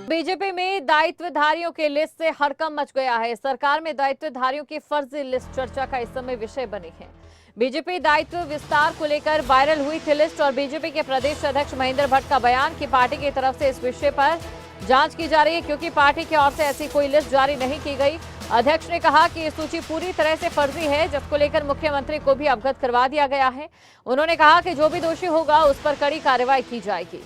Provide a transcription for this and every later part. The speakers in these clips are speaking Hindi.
बीजेपी में दायित्वधारियों के लिस्ट से हड़कंप मच गया है। सरकार में दायित्वधारियों की फर्जी लिस्ट चर्चा का इस समय विषय बनी है। बीजेपी दायित्व विस्तार को लेकर वायरल हुई थी लिस्ट और बीजेपी के प्रदेश अध्यक्ष महेंद्र भट्ट का बयान कि पार्टी की तरफ से इस विषय पर जांच की जा रही है, क्योंकि पार्टी की ओर से ऐसी कोई लिस्ट जारी नहीं की गई। अध्यक्ष ने कहा कि ये सूची पूरी तरह से फर्जी है, जिसको लेकर मुख्यमंत्री को भी अवगत करवा दिया गया है। उन्होंने कहा कि जो भी दोषी होगा उस पर कड़ी कार्रवाई की जाएगी।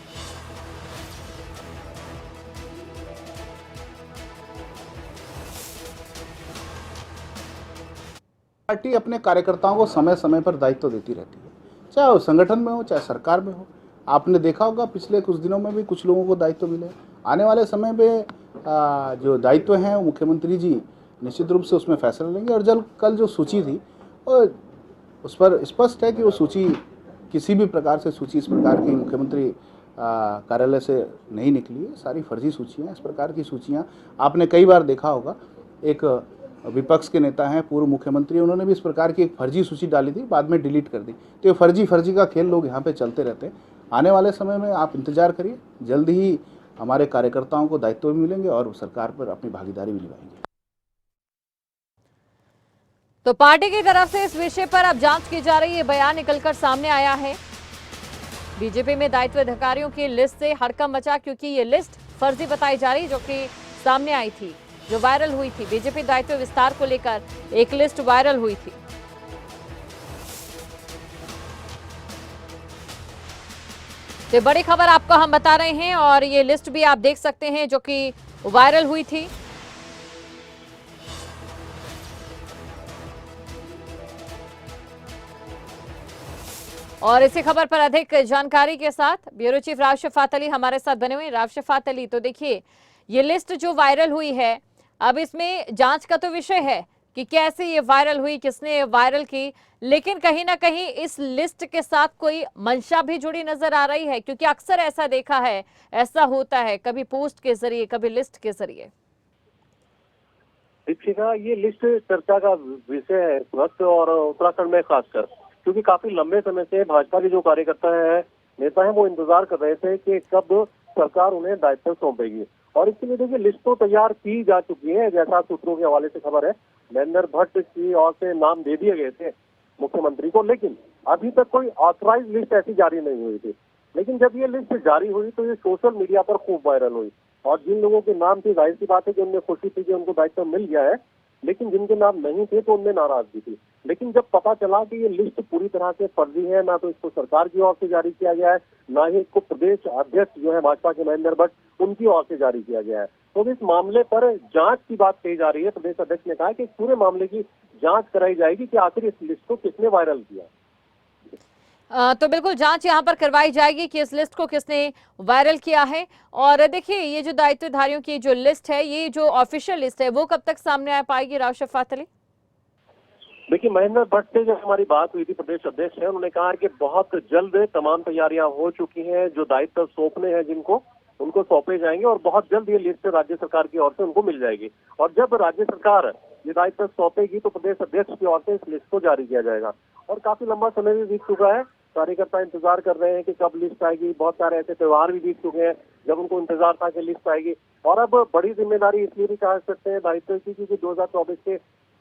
पार्टी अपने कार्यकर्ताओं को समय समय पर दायित्व देती रहती है, चाहे वो संगठन में हो चाहे सरकार में हो। आपने देखा होगा पिछले कुछ दिनों में भी कुछ लोगों को दायित्व मिले। आने वाले समय में जो दायित्व हैं वो मुख्यमंत्री जी निश्चित रूप से उसमें फैसला लेंगे। और कल जो सूची थी और उस पर स्पष्ट है कि वो सूची किसी भी प्रकार से सूची इस प्रकार की मुख्यमंत्री कार्यालय से नहीं निकली है। सारी फर्जी सूचियाँ, इस प्रकार की सूचियाँ आपने कई बार देखा होगा। एक विपक्ष के नेता हैं, पूर्व मुख्यमंत्री, उन्होंने भी इस प्रकार की एक फर्जी सूची डाली थी, बाद में डिलीट कर दी। तो ये फर्जी का खेल लोग यहाँ पे चलते रहते हैं। आने वाले समय में आप इंतजार करिए, जल्द ही हमारे कार्यकर्ताओं को दायित्व भी मिलेंगे और सरकार पर अपनी भागीदारी भी निभाएंगे। तो पार्टी की तरफ से इस विषय पर अब जांच की जा रही है, बयान निकलकर सामने आया है। बीजेपी में दायित्व अधिकारियों की लिस्ट से हड़कंप मचा, क्योंकि ये लिस्ट फर्जी बताई जा रही, जो कि सामने आई थी, जो वायरल हुई थी। बीजेपी दायित्व विस्तार को लेकर एक लिस्ट वायरल हुई थी। तो बड़ी खबर आपको हम बता रहे हैं और ये लिस्ट भी आप देख सकते हैं जो कि वायरल हुई थी। और इसी खबर पर अधिक जानकारी के साथ ब्यूरो चीफ राव शफात अली हमारे साथ बने हुए हैं। राव शफात अली, तो देखिए ये लिस्ट जो वायरल हुई है, अब इसमें जांच का तो विषय है कि कैसे ये वायरल हुई, किसने वायरल की, लेकिन कहीं ना कहीं इस लिस्ट के साथ कोई मंशा भी जुड़ी नजर आ रही है, क्योंकि अक्सर ऐसा देखा है, ऐसा होता है कभी पोस्ट के जरिए कभी लिस्ट के जरिए। दीपिका, ये लिस्ट चर्चा का विषय है इस वक्त, और उत्तराखंड में खासकर, क्योंकि काफी लंबे समय से भाजपा के जो कार्यकर्ता है, नेता है, वो इंतजार कर रहे थे कि कब सरकार उन्हें दायित्व सौंपेगी। और इसके लिए देखिए लिस्ट तो तैयार की जा चुकी है, जैसा सूत्रों के हवाले से खबर है। महेंद्र भट्ट की ओर से नाम दे दिए गए थे मुख्यमंत्री को, लेकिन अभी तक कोई ऑथराइज लिस्ट ऐसी जारी नहीं हुई थी। लेकिन जब ये लिस्ट जारी हुई तो ये सोशल मीडिया पर खूब वायरल हुई, और जिन लोगों के नाम थे, जाहिर सी बात है कि उनमें खुशी थी कि उनको दायित्व मिल गया है, लेकिन जिनके नाम नहीं थे तो उनमें नाराजगी थी। लेकिन जब पता चला कि ये लिस्ट पूरी तरह से फर्जी है, ना तो इसको सरकार की ओर से जारी किया गया है, ना ही इसको प्रदेश अध्यक्ष जो है भाजपा के महेंद्र भट्ट, उनकी ओर से जारी किया गया है, तो इस मामले पर जांच की बात कही जा रही है। प्रदेश अध्यक्ष ने कहा कि पूरे मामले की जांच कराई जाएगी कि आखिर इस लिस्ट को किसने वायरल किया। तो बिल्कुल जांच यहां पर करवाई जाएगी कि इस लिस्ट को किसने वायरल किया है। और देखिए ये जो दायित्वधारियों की जो लिस्ट है, ये जो ऑफिशियल लिस्ट है, वो कब तक सामने आ पाएगी राव शफात अली? देखिए महेंद्र भट्ट से जो हमारी बात हुई थी, प्रदेश अध्यक्ष है, उन्होंने कहा कि बहुत जल्द तमाम तैयारियां हो चुकी हैं, जो दायित्व सौंपने हैं जिनको, उनको सौंपे जाएंगे, और बहुत जल्द ये लिस्ट राज्य सरकार की ओर से उनको मिल जाएगी। और जब राज्य सरकार ये दायित्व सौंपेगी तो प्रदेश अध्यक्ष की ओर से इस लिस्ट को जारी किया जाएगा। और काफी लंबा समय भी बीत चुका है, कार्यकर्ता इंतजार कर रहे हैं कि कब लिस्ट आएगी। बहुत सारे ऐसे त्योहार भी बीत चुके हैं जब उनको इंतजार था कि लिस्ट आएगी। और अब बड़ी जिम्मेदारी इसलिए भी कह सकते हैं दायित्व की, क्योंकि 2024 के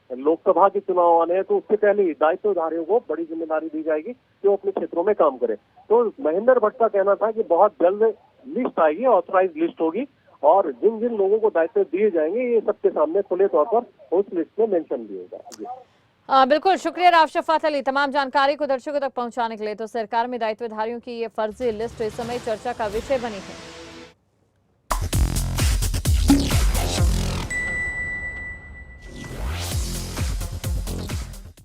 लोकसभा के चुनाव आने हैं, तो उससे पहले ही दायित्वधारियों को बड़ी जिम्मेदारी दी जाएगी कि वो अपने क्षेत्रों में काम करें। तो महेंद्र भट्ट का कहना था कि बहुत जल्द लिस्ट आएगी, ऑथराइज लिस्ट होगी, और जिन जिन लोगों को दायित्व दिए जाएंगे ये सबके सामने खुले तौर पर उस लिस्ट में मेंशन भी होगा। बिल्कुल, शुक्रिया राव शफात अली तमाम जानकारी को दर्शकों तक पहुंचाने के लिए। तो सरकार में दायित्वधारियों की ये फर्जी लिस्ट इस समय चर्चा का विषय बनी है।